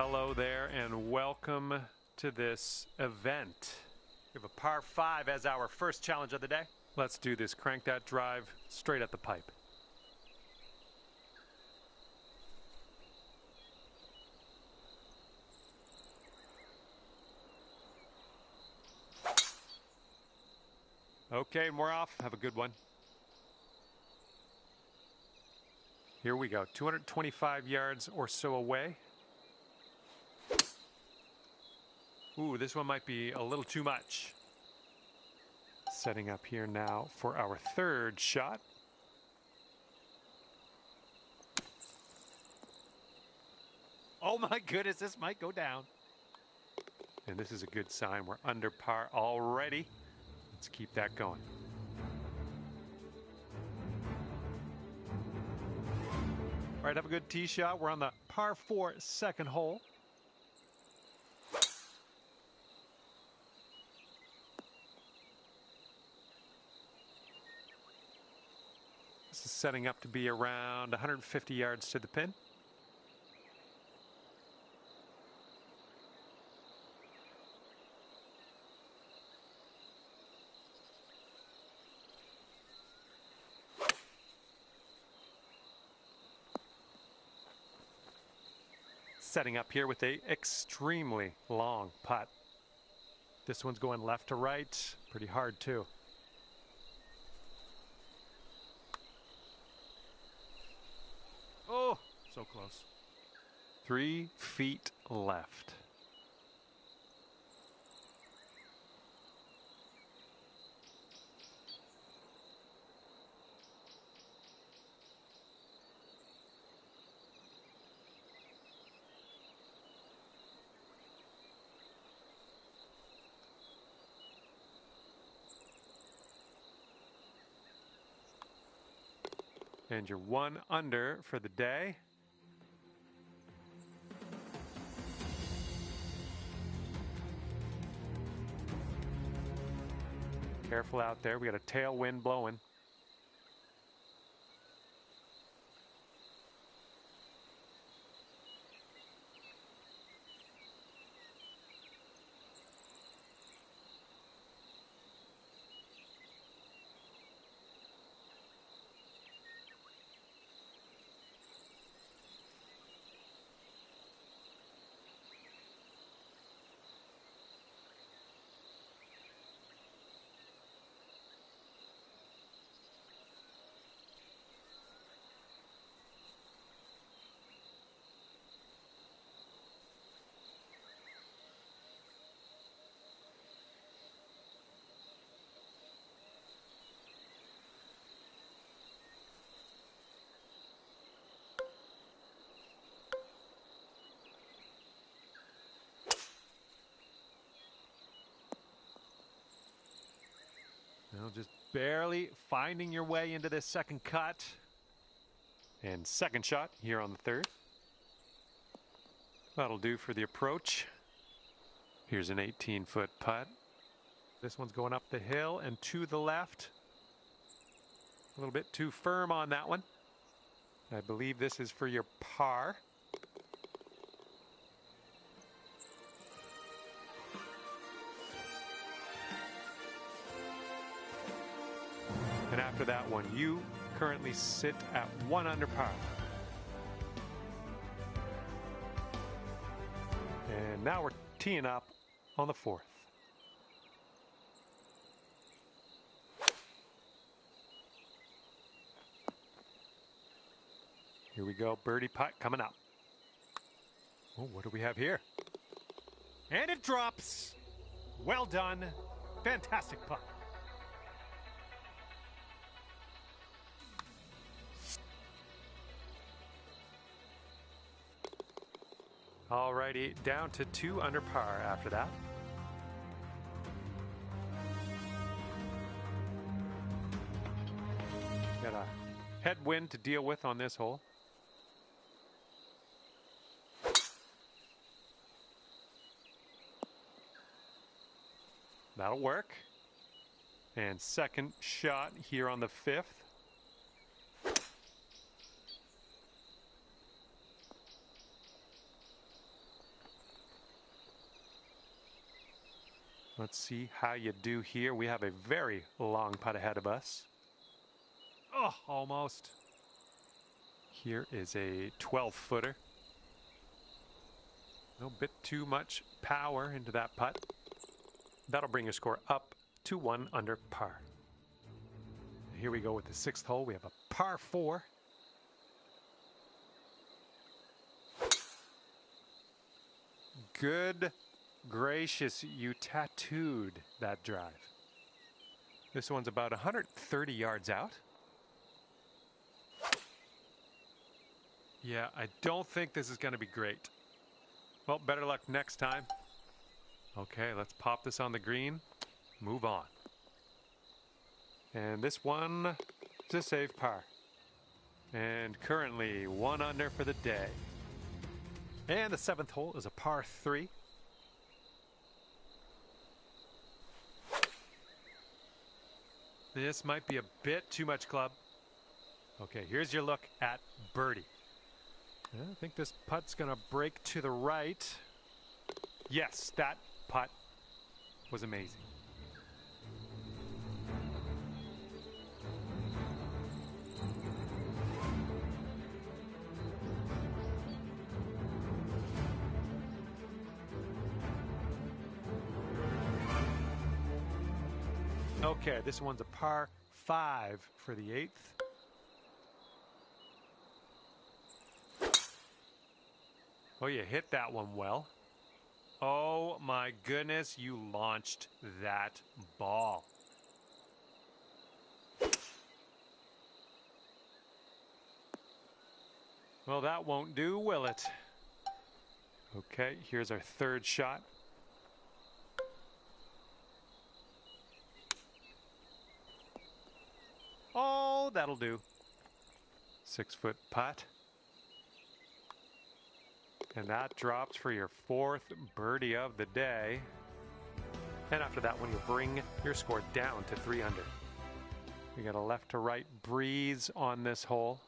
Hello there and welcome to this event. We have a par 5 as our first challenge of the day. Let's do this. Crank that drive straight at the pipe. Okay, we're off. Have a good one. Here we go. 225 yards or so away. Ooh, this one might be a little too much. Setting up here now for our third shot. Oh my goodness, this might go down. And this is a good sign. We're under par already. Let's keep that going. All right, have a good tee shot. We're on the par 4 second hole. This is setting up to be around 150 yards to the pin. Setting up here with a extremely long putt. This one's going left to right, pretty hard too. Oh, so close. 3 feet left. And you're 1 under for the day. Careful out there. We got a tailwind blowing. Now just barely finding your way into this second cut. And second shot here on the third. That'll do for the approach. Here's an 18-foot putt. This one's going up the hill and to the left. A little bit too firm on that one. I believe this is for your par. And after that one, you currently sit at 1 under par. And now we're teeing up on the 4th. Here we go, birdie putt coming up. Oh, what do we have here? And it drops. Well done. Fantastic putt. Alrighty, down to 2 under par after that. Got a headwind to deal with on this hole. That'll work. And second shot here on the 5th. Let's see how you do here. We have a very long putt ahead of us. Oh, almost. Here is a 12-footer. A bit too much power into that putt. That'll bring your score up to 1 under par. Here we go with the 6th hole. We have a par 4. Good gracious, you tattooed that drive. This one's about 130 yards out. Yeah, I don't think this is going to be great. Well, better luck next time. Okay, let's pop this on the green. Move on. And this one is a safe par. And currently 1 under for the day. And the 7th hole is a par 3. This might be a bit too much club. Okay, here's your look at birdie. I think this putt's going to break to the right. Yes, that putt was amazing. Okay, this one's a par 5 for the 8th. Oh, you hit that one well. Oh my goodness, you launched that ball. Well, that won't do, will it? Okay, here's our 3rd shot. Oh, that'll do. 6-foot putt. And that drops for your 4th birdie of the day. And after that one, you bring your score down to 3 under. We got a left to right breeze on this hole.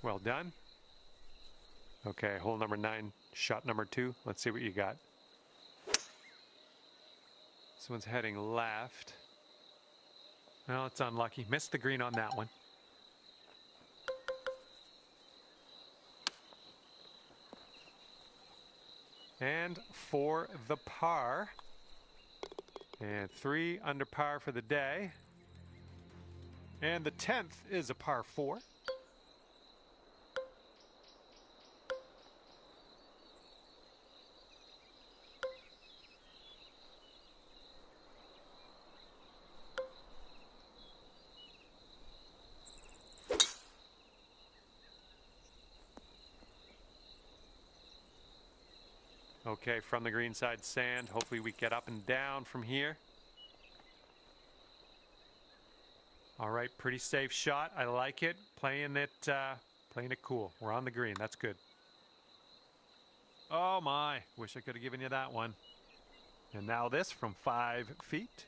Well done. Okay, hole number 9, shot number 2. Let's see what you got. This one's heading left. Well, it's unlucky. Missed the green on that one. And for the par. And 3 under par for the day. And the 10th is a par 4. Okay, from the green side sand. Hopefully we get up and down from here. All right, pretty safe shot. I like it. Playing it cool. We're on the green. That's good. Oh my, wish I could have given you that one. And now this from 5 feet.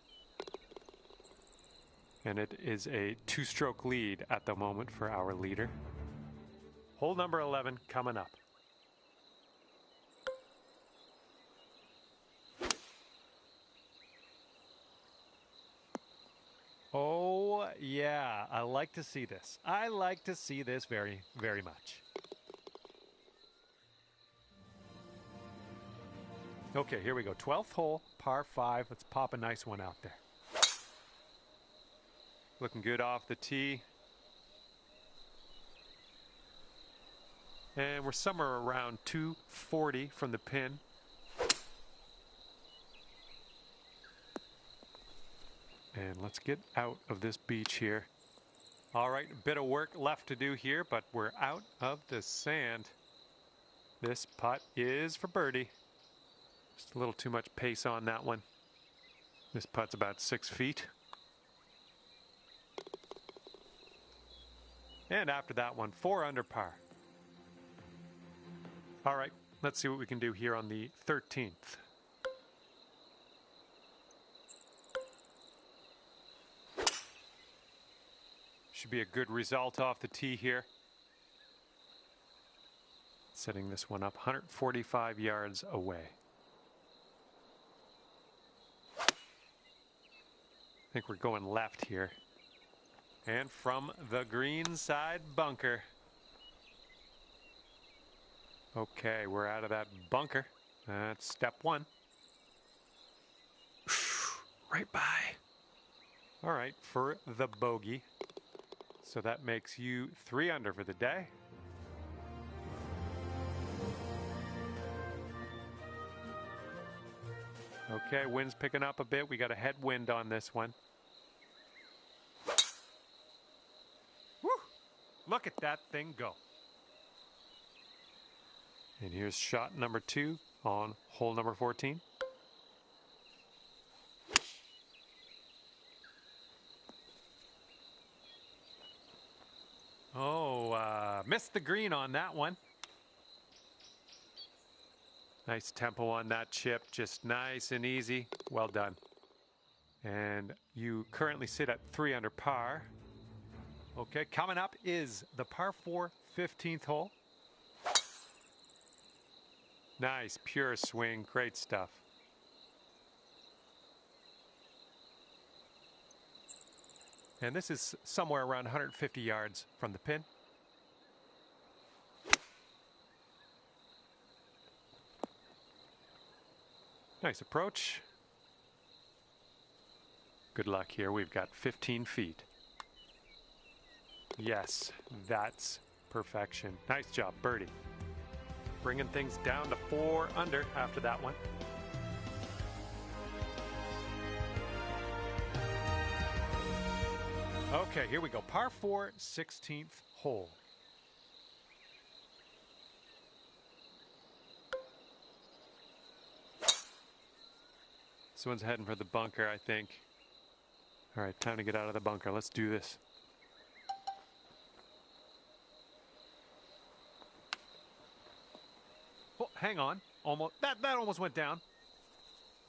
And it is a 2-stroke lead at the moment for our leader. Hole number 11 coming up. Oh, yeah, I like to see this. I like to see this very, very much. Okay, here we go. 12th hole, par 5. Let's pop a nice one out there. Looking good off the tee. And we're somewhere around 240 from the pin. And let's get out of this beach here. All right, a bit of work left to do here, but we're out of the sand. This putt is for birdie. Just a little too much pace on that one. This putt's about 6 feet. And after that one, 4 under par. All right, let's see what we can do here on the 13th. Should be a good result off the tee here. Setting this one up 145 yards away. I think we're going left here. And from the green side bunker. Okay, we're out of that bunker. That's step one. Right by. All right, for the bogey. So that makes you 3 under for the day. Okay, wind's picking up a bit. We got a headwind on this one. Woo! Look at that thing go. And here's shot number 2 on hole number 14. Oh, missed the green on that one. Nice tempo on that chip, just nice and easy. Well done. And you currently sit at 3 under par. Okay, coming up is the par 4 15th hole. Nice, pure swing, great stuff. And this is somewhere around 150 yards from the pin. Nice approach. Good luck here. We've got 15 feet. Yes, that's perfection. Nice job, birdie. Bringing things down to 4 under after that one. Okay, here we go. Par 4, 16th hole. This one's heading for the bunker, I think. All right, time to get out of the bunker. Let's do this. Oh, hang on. Almost that almost went down.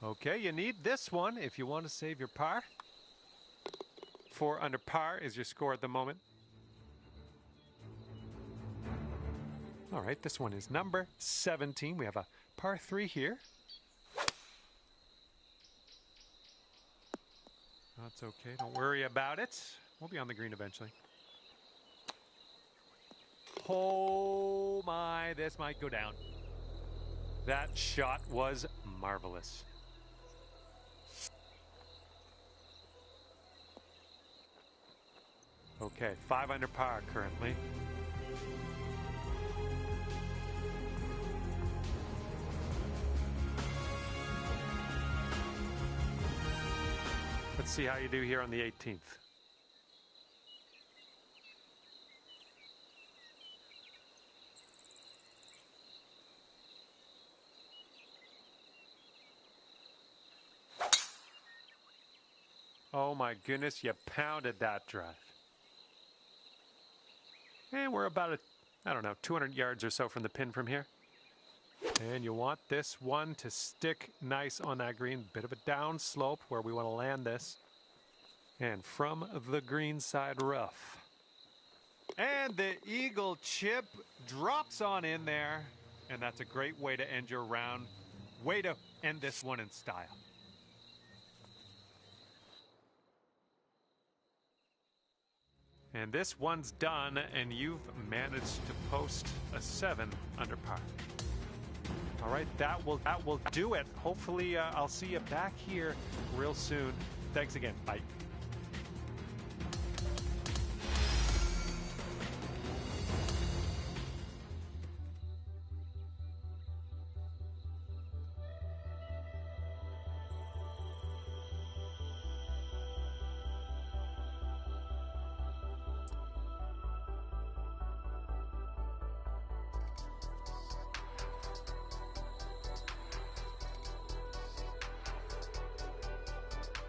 Okay, you need this one if you want to save your par. 4 under par is your score at the moment. All right, this one is number 17. We have a par 3 here. That's okay. Don't worry about it. We'll be on the green eventually. Oh my, this might go down. That shot was marvelous. Okay, 5 under par currently. Let's see how you do here on the 18th. Oh my goodness, you pounded that drive. And we're about, I don't know, 200 yards or so from the pin from here. And you want this one to stick nice on that green. Bit of a down slope where we want to land this. And from the green side rough. And the eagle chip drops on in there. And that's a great way to end your round. Way to end this one in style. And this one's done, and you've managed to post a 7 under par. All right, that will do it. Hopefully, I'll see you back here real soon. Thanks again. Bye.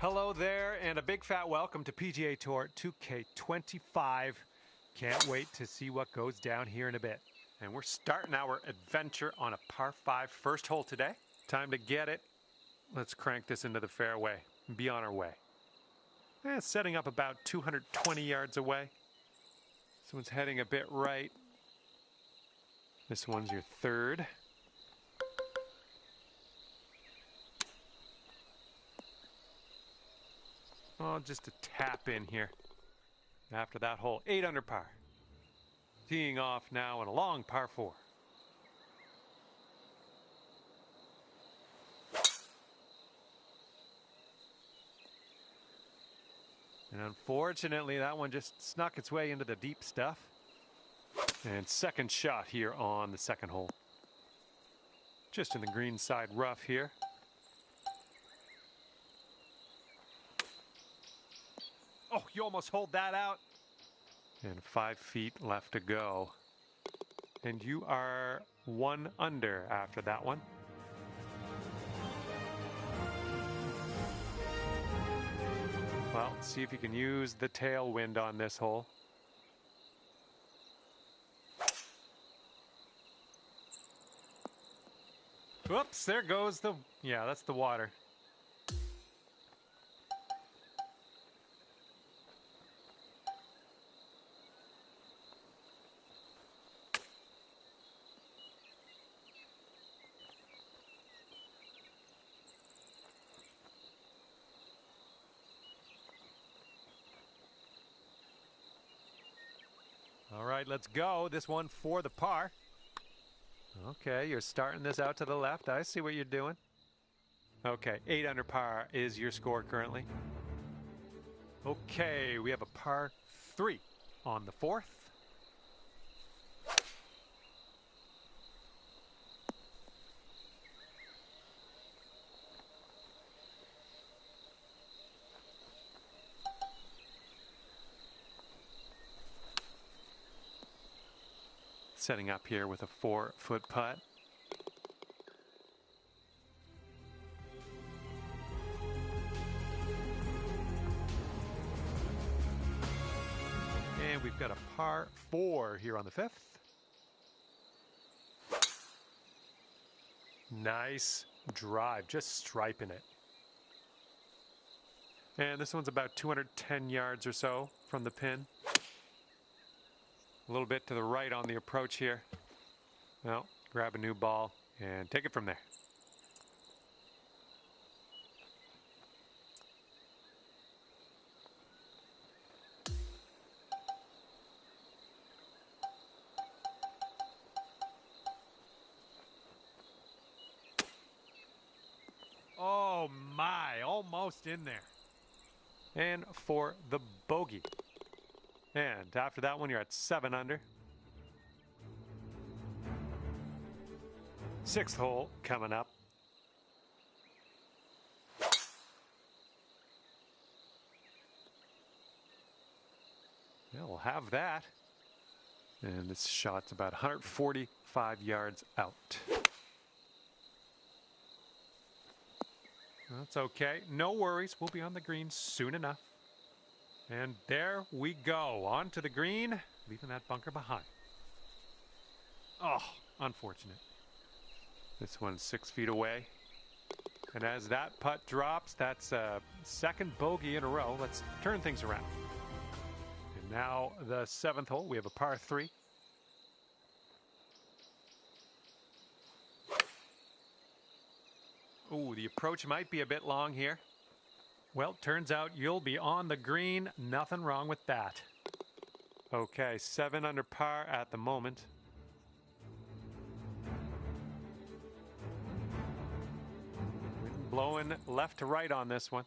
Hello there, and a big fat welcome to PGA Tour 2K25. Can't wait to see what goes down here in a bit. And we're starting our adventure on a par 5 first hole today. Time to get it. Let's crank this into the fairway and be on our way. It's setting up about 220 yards away. This one's heading a bit right. This one's your third. Oh, just a tap in here. After that hole, 8 under par. Teeing off now in a long par 4. And unfortunately, that one just snuck its way into the deep stuff. And second shot here on the second hole. Just in the green side rough here. Oh, you almost hold that out. And 5 feet left to go. And you are 1 under after that one. Well, let's see if you can use the tailwind on this hole. Whoops, there goes the... Yeah, that's the water. All right, let's go. This one for the par. Okay, you're starting this out to the left. I see what you're doing. Okay, 8 under par is your score currently. Okay, we have a par 3 on the 4th. Setting up here with a 4-foot putt. And we've got a par 4 here on the 5th. Nice drive, just striping it. And this one's about 210 yards or so from the pin. A little bit to the right on the approach here. Well, grab a new ball and take it from there. Oh my, almost in there. And for the bogey. And after that one, you're at 7 under. 6th hole coming up. Yeah, we'll have that. And this shot's about 145 yards out. That's okay. No worries. We'll be on the green soon enough. And there we go. On to the green, leaving that bunker behind. Oh, unfortunate. This one's 6 feet away. And as that putt drops, that's a second bogey in a row. Let's turn things around. And now the 7th hole, we have a par 3. Ooh, the approach might be a bit long here. Well, turns out you'll be on the green. Nothing wrong with that. Okay, 7 under par at the moment. Wind blowing left to right on this one.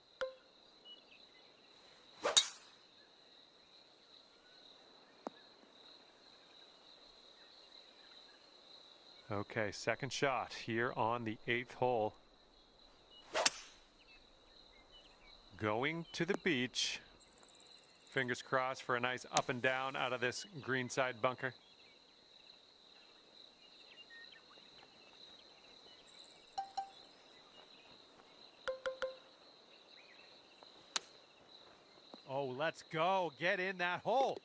Okay, second shot here on the 8th hole. Going to the beach. Fingers crossed for a nice up and down out of this greenside bunker. Oh, let's go. Get in that hole.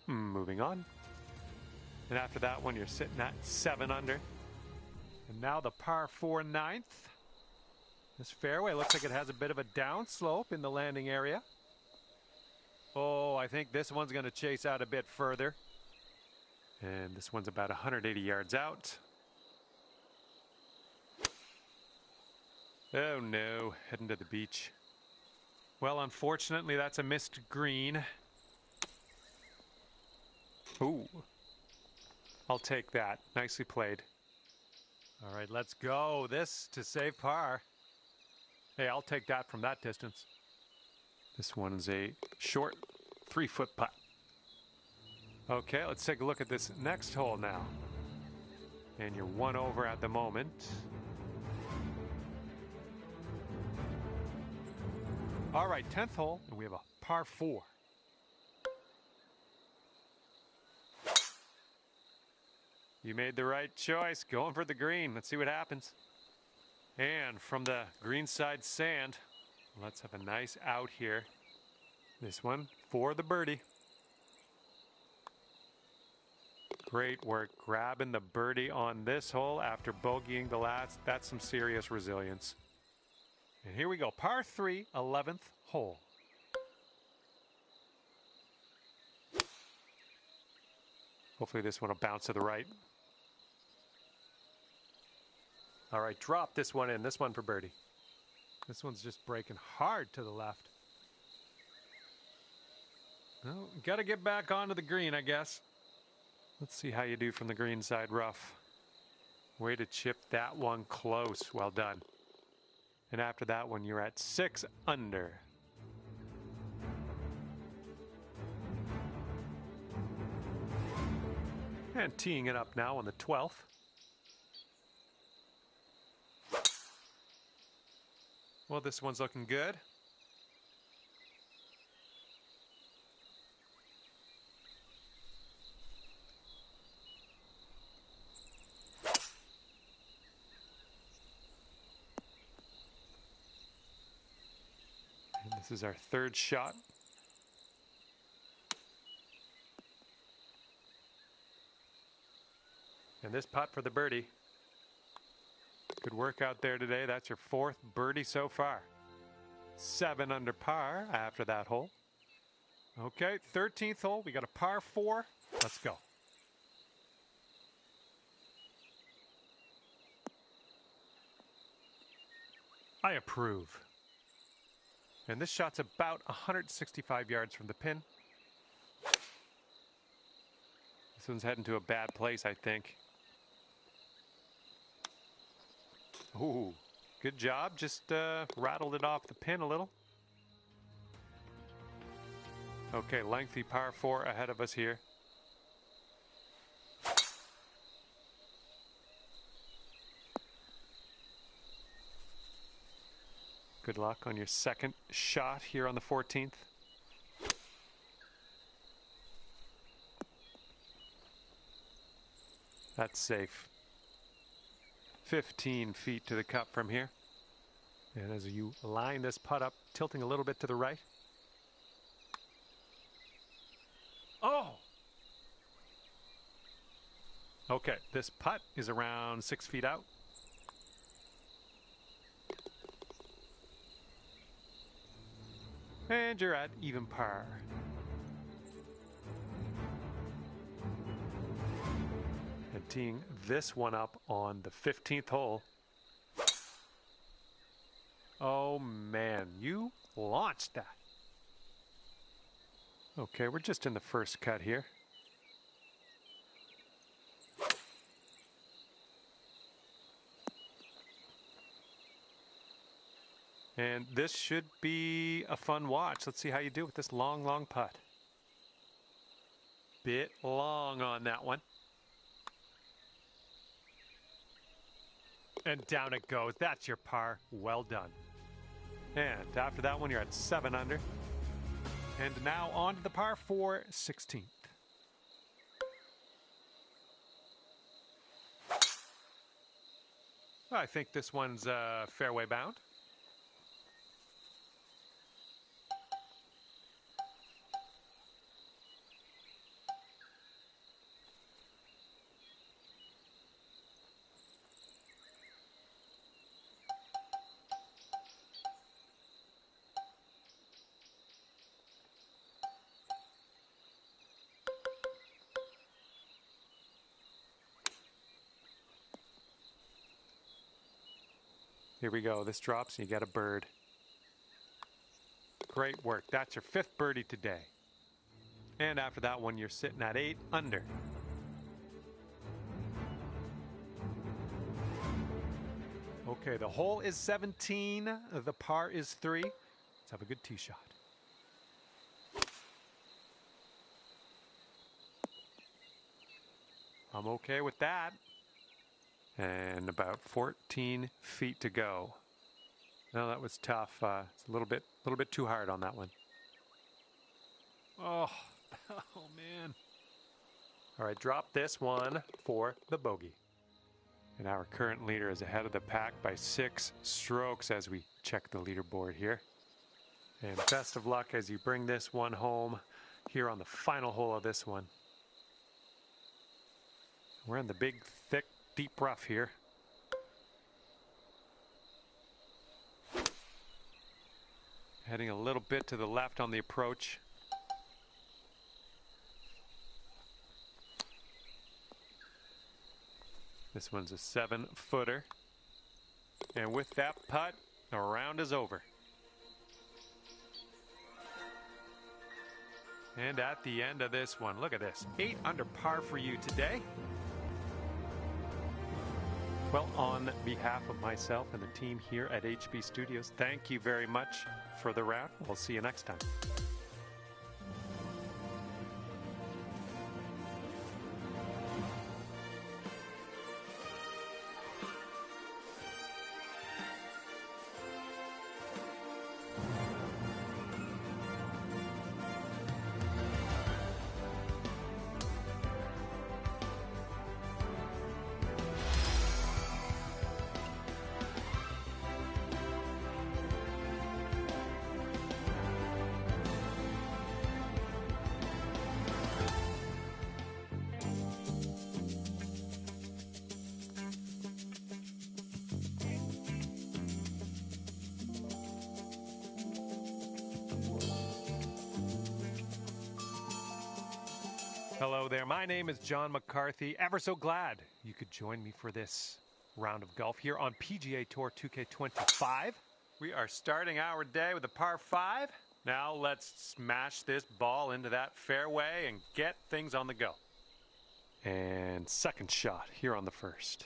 Moving on. And after that one, you're sitting at 7 under. And now the par 4 9th. This fairway looks like it has a bit of a downslope in the landing area. Oh, I think this one's going to chase out a bit further. And this one's about 180 yards out. Oh no, heading to the beach. Well, unfortunately, that's a missed green. Ooh, I'll take that. Nicely played. All right, let's go. This to save par. Hey, I'll take that from that distance. This one's a short 3-foot putt. Okay, let's take a look at this next hole now. And you're 1 over at the moment. All right, 10th hole, and we have a par 4. You made the right choice, going for the green. Let's see what happens. And from the greenside sand, let's have a nice out here. This one for the birdie. Great work grabbing the birdie on this hole after bogeying the last. That's some serious resilience. And here we go, par 3, 11th hole. Hopefully this one will bounce to the right. All right, drop this one in, this one for birdie. This one's just breaking hard to the left. Well, got to get back onto the green, I guess. Let's see how you do from the green side rough. Way to chip that one close. Well done. And after that one, you're at 6 under. And teeing it up now on the 12th. Well, this one's looking good. And this is our 3rd shot. And this putt for the birdie. Good work out there today. That's your 4th birdie so far. 7 under par after that hole. Okay, 13th hole. We got a par 4. Let's go. I approve. And this shot's about 165 yards from the pin. This one's heading to a bad place, I think. Ooh, good job. Just rattled it off the pin a little. Okay, lengthy par 4 ahead of us here. Good luck on your 2nd shot here on the 14th. That's safe. 15 feet to the cup from here. And as you line this putt up, tilting a little bit to the right. Oh! Okay, this putt is around 6 feet out. And you're at even par. And teeing this one up on the 15th hole. Oh man, you launched that. Okay, we're just in the first cut here. And this should be a fun watch. Let's see how you do with this long, long putt. Bit long on that one. And down it goes. That's your par. Well done. And after that one, you're at 7 under. And now on to the par 4, 16th. I think this one's fairway bound. Here we go. This drops and you get a bird. Great work. That's your 5th birdie today. And after that one, you're sitting at 8 under. Okay, the hole is 17. The par is 3. Let's have a good tee shot. I'm okay with that. And about 14 feet to go. No, that was tough. It's a little bit too hard on that one. Oh, oh man. All right, drop this one for the bogey. And our current leader is ahead of the pack by 6 strokes as we check the leaderboard here. And best of luck as you bring this one home here on the final hole of this one. We're in the big, thick, deep rough here. Heading a little bit to the left on the approach. This one's a 7-footer. And with that putt, the round is over. And at the end of this one, look at this. 8 under par for you today. Well, on behalf of myself and the team here at HB Studios, thank you very much for the round. We'll see you next time. Hello there, my name is John McCarthy. Ever so glad you could join me for this round of golf here on PGA Tour 2K25. We are starting our day with a par 5. Now let's smash this ball into that fairway and get things on the go. And second shot here on the first.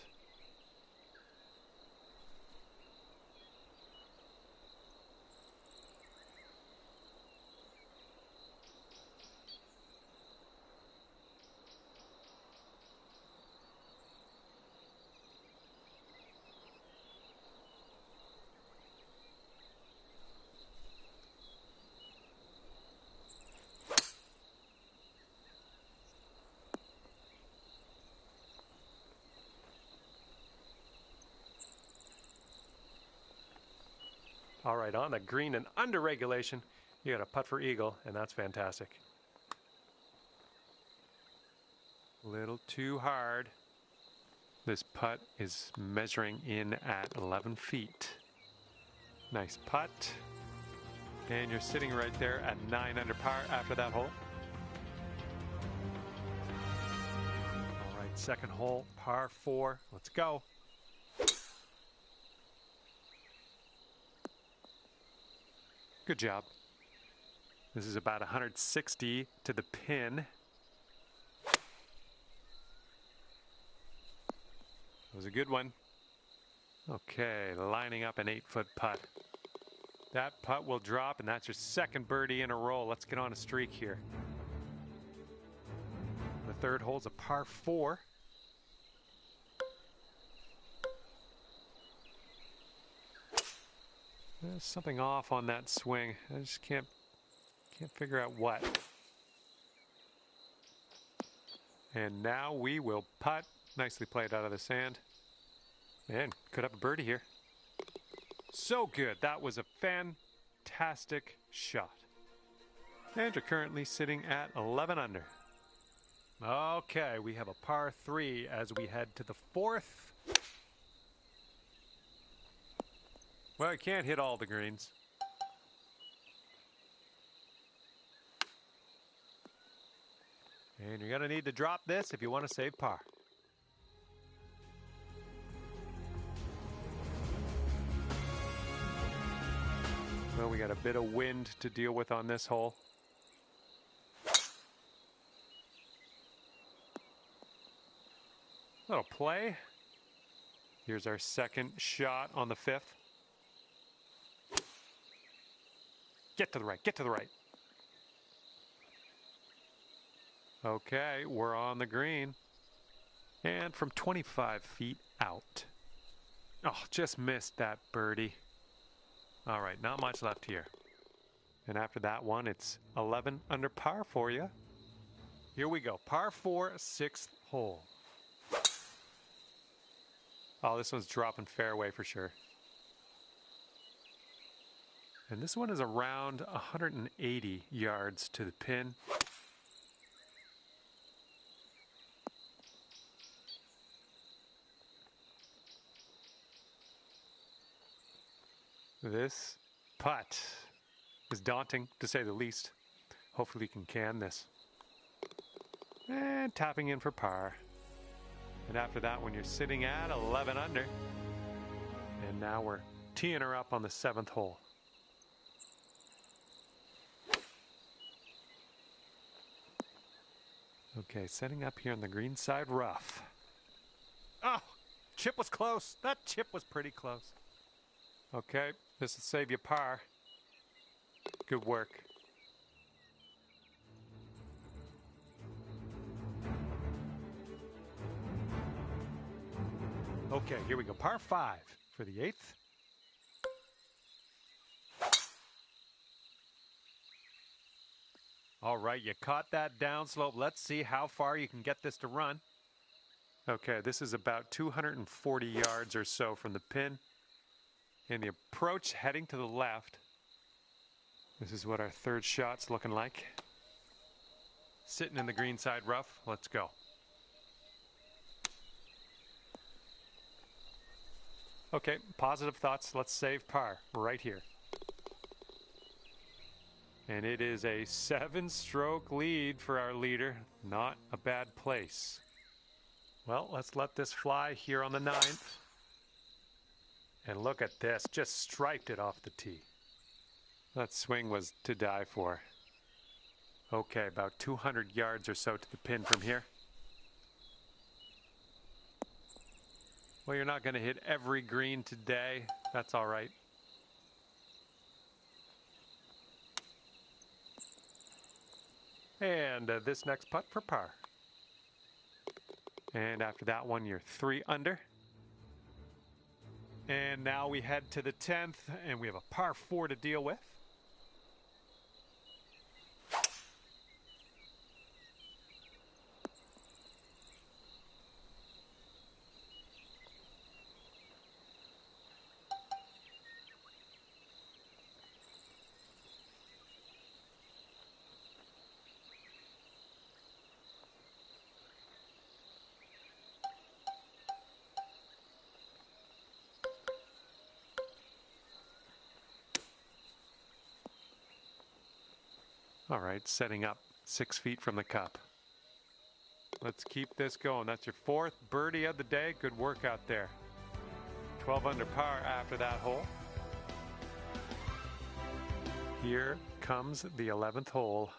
All right, on the green and under regulation, you got a putt for eagle, and that's fantastic. A little too hard. This putt is measuring in at 11 feet. Nice putt. And you're sitting right there at 9 under par after that hole. All right, second hole, par 4. Let's go. Good job. This is about 160 to the pin. That was a good one. Okay, lining up an 8-foot putt. That putt will drop, and that's your second birdie in a row. Let's get on a streak here. The third hole's a par 4. There's something off on that swing. I just can't figure out what. And now we will putt. Nicely played out of the sand. Man, could have a birdie here. So good. That was a fantastic shot. And you're currently sitting at 11 under. Okay, we have a par 3 as we head to the 4th. Well, you can't hit all the greens. And you're going to need to drop this if you want to save par. We got a bit of wind to deal with on this hole. Little play. Here's our second shot on the 5th. Get to the right, get to the right. Okay, we're on the green. And from 25 feet out. Oh, just missed that birdie. All right, not much left here. And after that one, it's 11 under par for you. Here we go, par 4, 6th hole. Oh, this one's dropping fairway for sure. And this one is around 180 yards to the pin. This putt is daunting, to say the least. Hopefully you can this. And tapping in for par. And after that one, you're sitting at 11 under. And now we're teeing her up on the 7th hole. Okay, setting up here on the green side rough. Oh, chip was close. That chip was pretty close. Okay, this will save you par. Good work. Okay, here we go. Par 5 for the 8th. All right, you caught that downslope. Let's see how far you can get this to run. Okay, this is about 240 yards or so from the pin. And the approach heading to the left. This is what our third shot's looking like. Sitting in the green side rough. Let's go. Okay, positive thoughts. Let's save par right here. And it is a 7-stroke lead for our leader. Not a bad place. Well, let's let this fly here on the 9th. And look at this, just striped it off the tee. That swing was to die for. Okay, about 200 yards or so to the pin from here. Well, you're not going to hit every green today. That's all right. And this next putt for par. And after that one, you're 3 under. And now we head to the 10th, and we have a par 4 to deal with. All right, setting up 6 feet from the cup. Let's keep this going. That's your 4th birdie of the day. Good work out there. 12 under par after that hole. Here comes the 11th hole.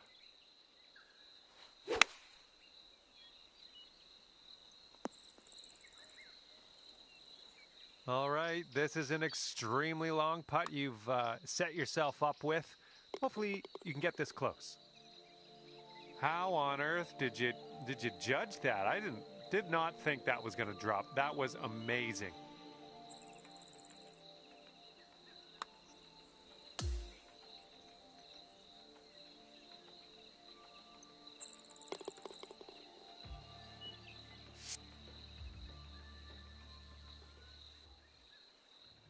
All right, this is an extremely long putt you've set yourself up with. Hopefully you can get this close. How on earth did you judge that? I did not think that was going to drop. That was amazing.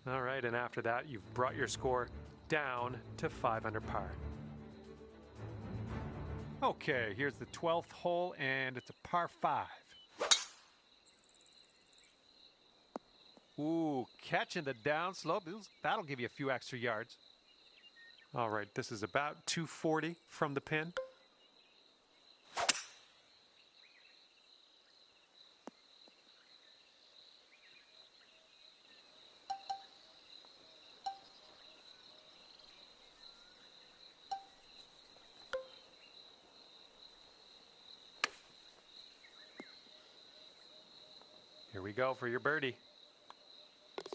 All right, and after that, you've brought your score down to 5 under par. Okay, here's the 12th hole, and it's a par 5. Ooh, catching the downslope. That'll give you a few extra yards. All right, this is about 240 from the pin. we go for your birdie.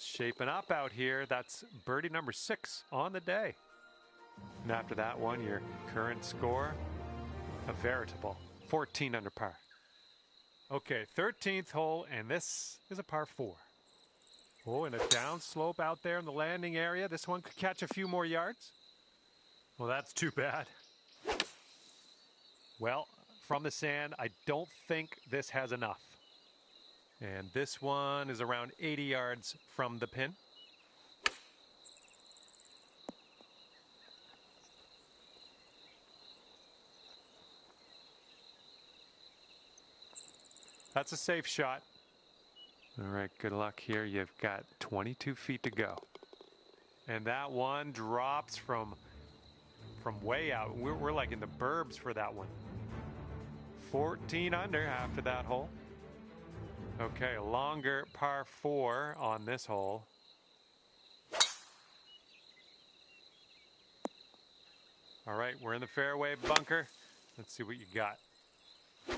Shaping up out here. That's birdie number 6 on the day. And after that one, your current score, a veritable 14 under par. Okay, 13th hole, and this is a par 4. Oh, and a downslope out there in the landing area. This one could catch a few more yards. Well, that's too bad. Well, from the sand, I don't think this has enough. And this one is around 80 yards from the pin. That's a safe shot. All right, good luck here. You've got 22 feet to go. And that one drops from way out. We're like in the burbs for that one. 14 under after that hole. Okay, a longer par 4 on this hole. All right, we're in the fairway bunker. Let's see what you got.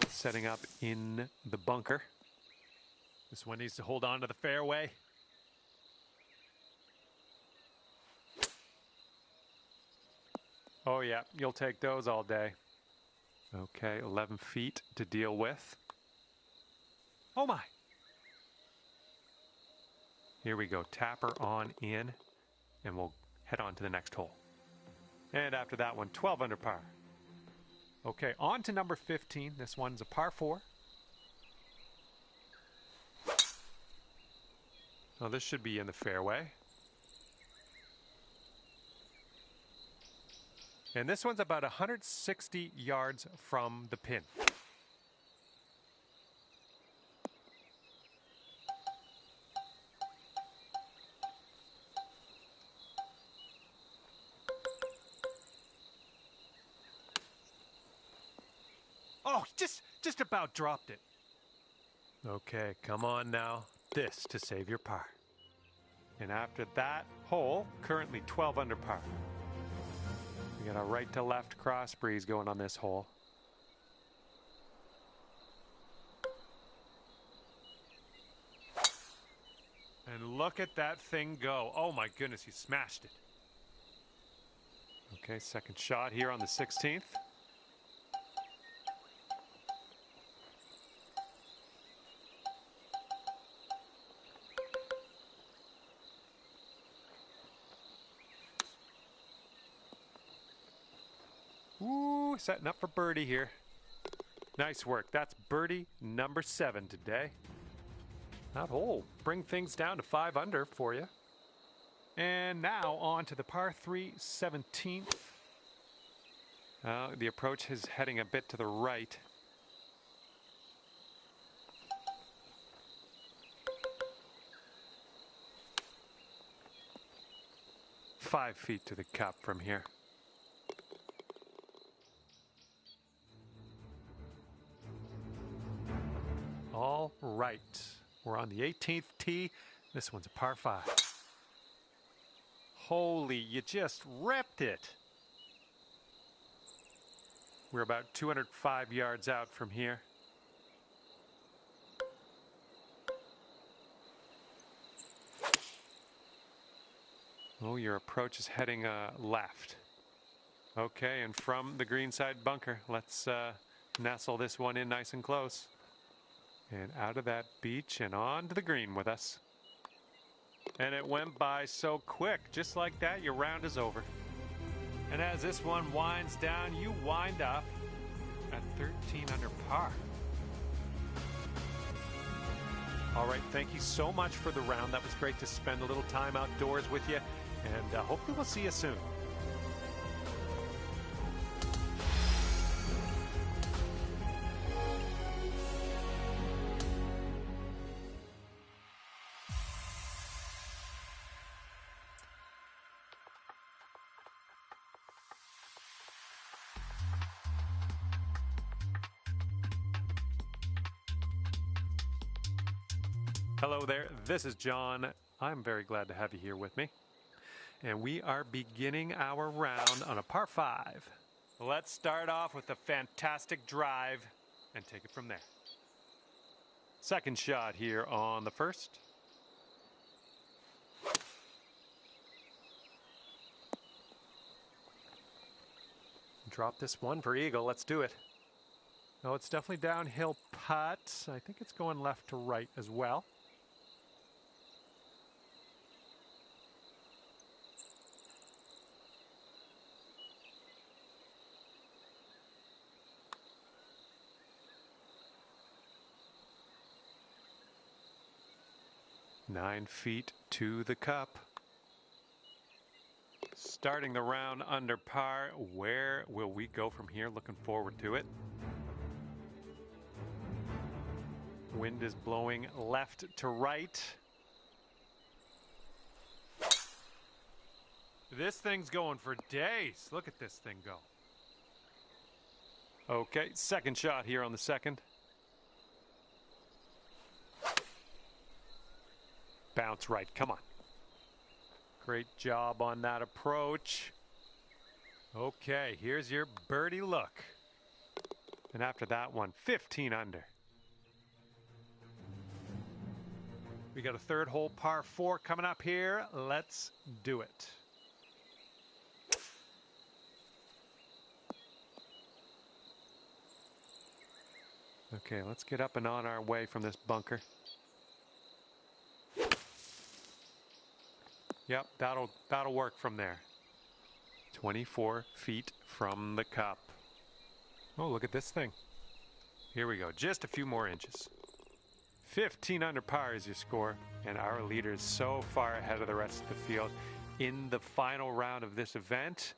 Setting up in the bunker. This one needs to hold on to the fairway. Oh yeah, you'll take those all day. Okay, 11 feet to deal with. Oh my! Here we go, tapper on in, and we'll head on to the next hole. And after that one, 12 under par. Okay, on to number 15. This one's a par 4. Oh, this should be in the fairway. And this one's about 160 yards from the pin. Oh, just about dropped it. Okay, come on now. This to save your par. And after that hole, currently 12 under par. We got a right to left cross breeze going on this hole. And look at that thing go. Oh my goodness, he smashed it. Okay, second shot here on the 16th. Ooh, setting up for birdie here. Nice work. That's birdie number 7 today. That hole bring things down to 5 under for you. And now on to the par 3 17th. The approach is heading a bit to the right. Five feet to the cup from here. All right, we're on the 18th tee. This one's a par 5. Holy, you just ripped it. We're about 205 yards out from here. Oh, your approach is heading left. Okay, and from the greenside bunker, let's nestle this one in nice and close. And out of that beach and on to the green with us. And it went by so quick. Just like that, your round is over. And as this one winds down, you wind up at 13 under par. All right, thank you so much for the round. That was great to spend a little time outdoors with you. And hopefully we'll see you soon. Hello there, this is John. I'm very glad to have you here with me. And we are beginning our round on a par 5. Let's start off with a fantastic drive and take it from there. Second shot here on the first. Drop this one for eagle. Let's do it. Oh, it's definitely downhill putt. I think it's going left to right as well. Nine feet to the cup. Starting the round under par. Where will we go from here? Looking forward to it. Wind is blowing left to right. This thing's going for days. Look at this thing go. Okay, second shot here on the second. Bounce right, come on. Great job on that approach. Okay, here's your birdie look. And after that one, 15 under. We got a third hole par 4 coming up here. Let's do it. Okay, let's get up and on our way from this bunker. Yep, that'll work from there. 24 feet from the cup. Oh, look at this thing. Here we go, just a few more inches. 15 under par is your score, and our leader is so far ahead of the rest of the field in the final round of this event.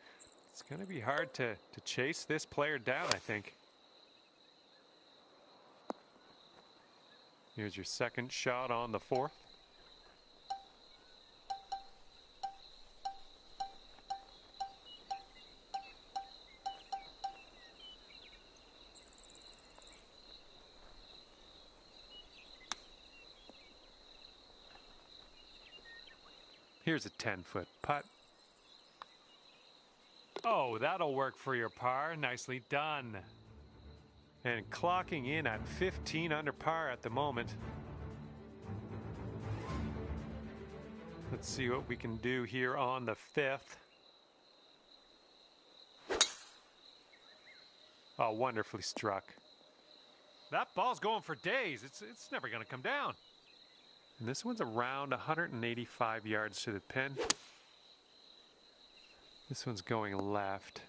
It's going to be hard to chase this player down, I think. Here's your second shot on the fourth. Here's a 10-foot putt. Oh, that'll work for your par. Nicely done. And clocking in at 15 under par at the moment. Let's see what we can do here on the fifth. Oh, wonderfully struck. That ball's going for days. It's never going to come down. And this one's around 185 yards to the pin. This one's going left.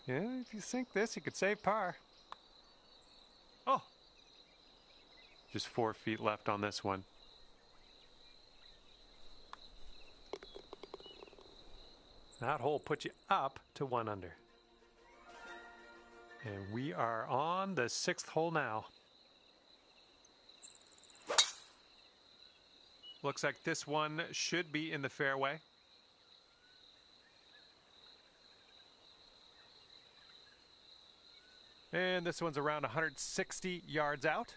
Yeah, if you sink this, you could save par. Oh! Just 4 feet left on this one. That hole puts you up to 1 under. And we are on the 6th hole now. Looks like this one should be in the fairway. And this one's around 160 yards out.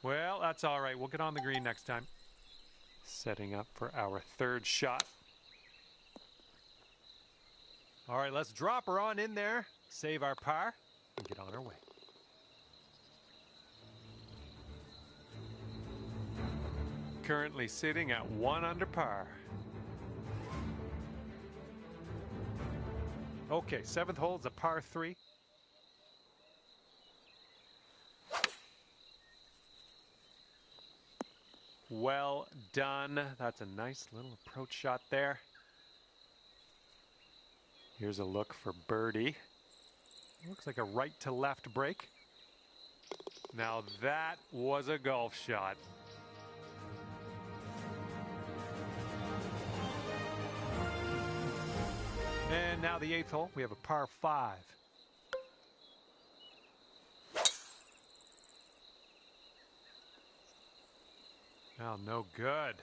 Well, that's all right. We'll get on the green next time. Setting up for our third shot. All right, let's drop her on in there, save our par, and get on our way. Currently sitting at 1 under par. Okay, 7th hole is a par 3. Well done. That's a nice little approach shot there. Here's a look for birdie. Looks like a right to left break. Now that was a golf shot. And now the 8th hole, we have a par 5. Oh, no good.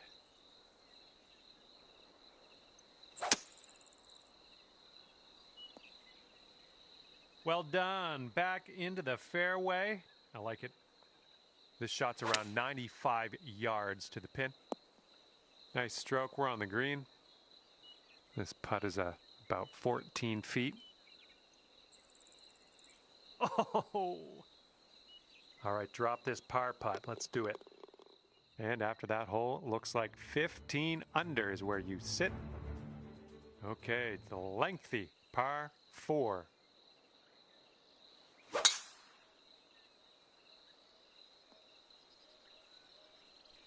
Well done. Back into the fairway. I like it. This shot's around 95 yards to the pin. Nice stroke. We're on the green. This putt is about 14 feet. Oh! All right, drop this par putt. Let's do it. And after that hole, looks like 15 under is where you sit. Okay, the lengthy par 4.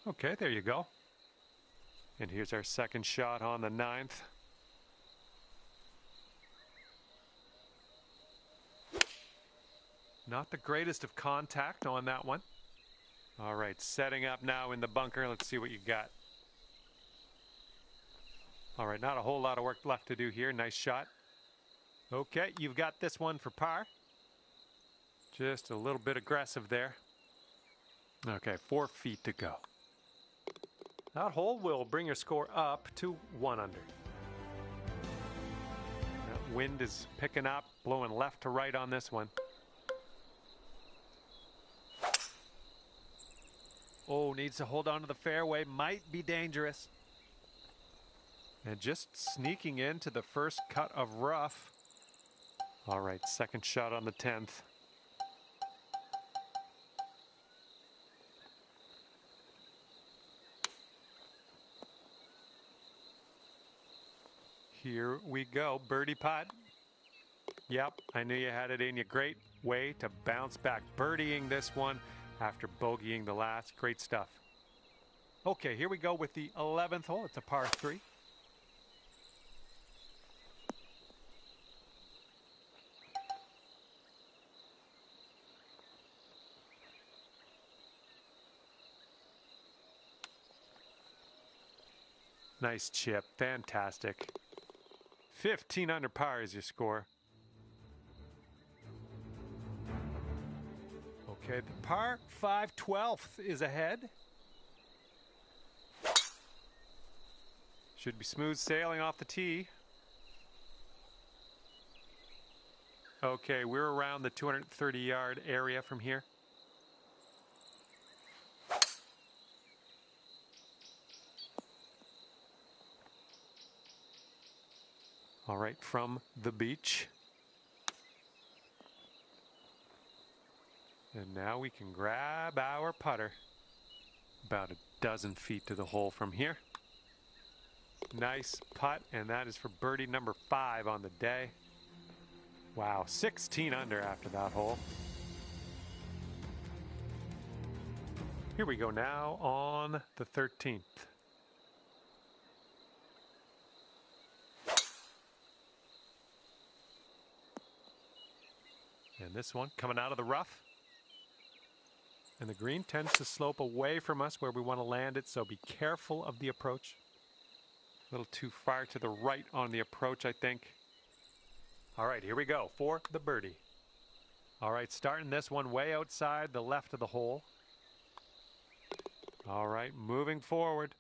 Okay, there you go. And here's our second shot on the 9th. Not the greatest of contact on that one. All right, setting up now in the bunker. Let's see what you got. All right, not a whole lot of work left to do here. Nice shot. Okay, you've got this one for par. Just a little bit aggressive there. Okay, 4 feet to go. That hole will bring your score up to 1 under. That wind is picking up, blowing left to right on this one. Oh, needs to hold on to the fairway. Might be dangerous. And just sneaking into the first cut of rough. All right, second shot on the 10th. Here we go, birdie putt. Yep, I knew you had it in you. Great way to bounce back. Birdieing this one after bogeying the last. Great stuff. Okay, here we go with the 11th hole. It's a par 3. Nice chip, fantastic. 15 under par is your score. Okay, the par 5 12th is ahead. Should be smooth sailing off the tee. Okay, we're around the 230-yard area from here. All right, from the beach. And now we can grab our putter. About a dozen feet to the hole from here. Nice putt, and that is for birdie number 5 on the day. Wow, 16 under after that hole. Here we go now on the 13th. And this one coming out of the rough. And the green tends to slope away from us where we want to land it, so be careful of the approach. A little too far to the right on the approach, I think. All right, here we go for the birdie. All right, starting this one way outside the left of the hole. All right, moving forward.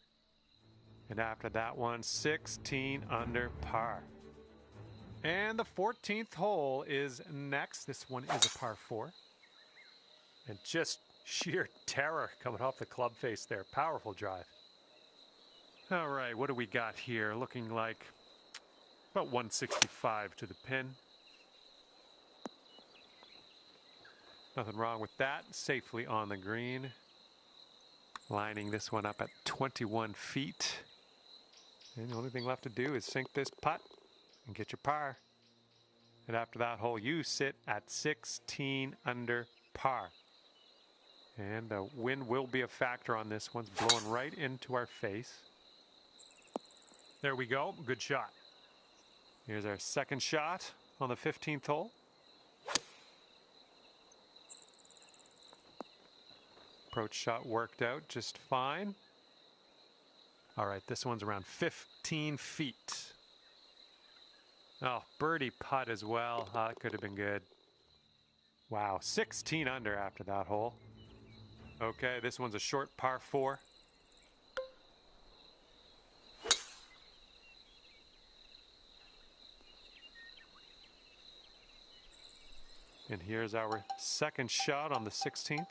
And after that one, 16 under par. And the 14th hole is next. This one is a par 4. And just sheer terror coming off the club face there. Powerful drive. All right, what do we got here? Looking like about 165 to the pin. Nothing wrong with that. Safely on the green. Lining this one up at 21 feet. And the only thing left to do is sink this putt and get your par. And after that hole, you sit at 16 under par. And the wind will be a factor on this. One's blowing right into our face. There we go. Good shot. Here's our second shot on the 15th hole. Approach shot worked out just fine. All right, this one's around 15 feet. Oh, birdie putt as well. Oh, that could have been good. Wow, 16 under after that hole. Okay, this one's a short par 4. And here's our second shot on the 16th.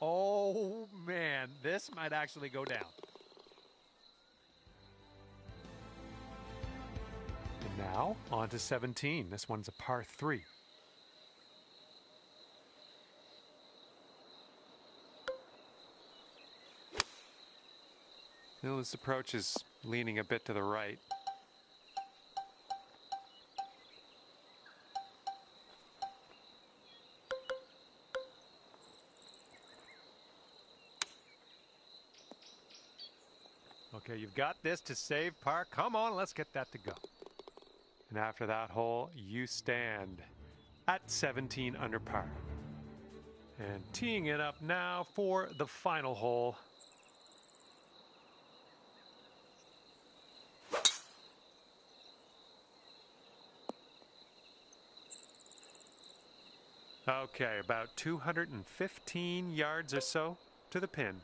Oh man, this might actually go down. And now on to 17. This one's a par 3. Now this approach is leaning a bit to the right. Okay, you've got this to save par. Come on, let's get that to go. And after that hole, you stand at 17 under par. And teeing it up now for the final hole. Okay, about 215 yards or so to the pin.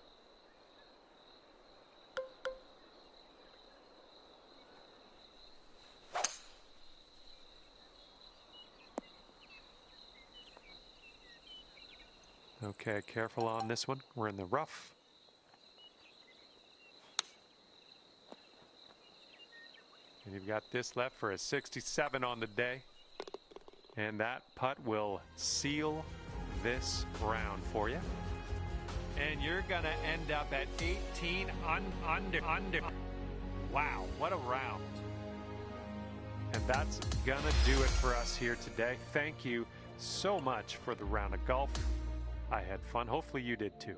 Okay, careful on this one. We're in the rough. And you've got this left for a 67 on the day. And that putt will seal this round for you. And you're going to end up at 18 under. Wow, what a round. And that's going to do it for us here today. Thank you so much for the round of golf. I had fun. Hopefully you did too.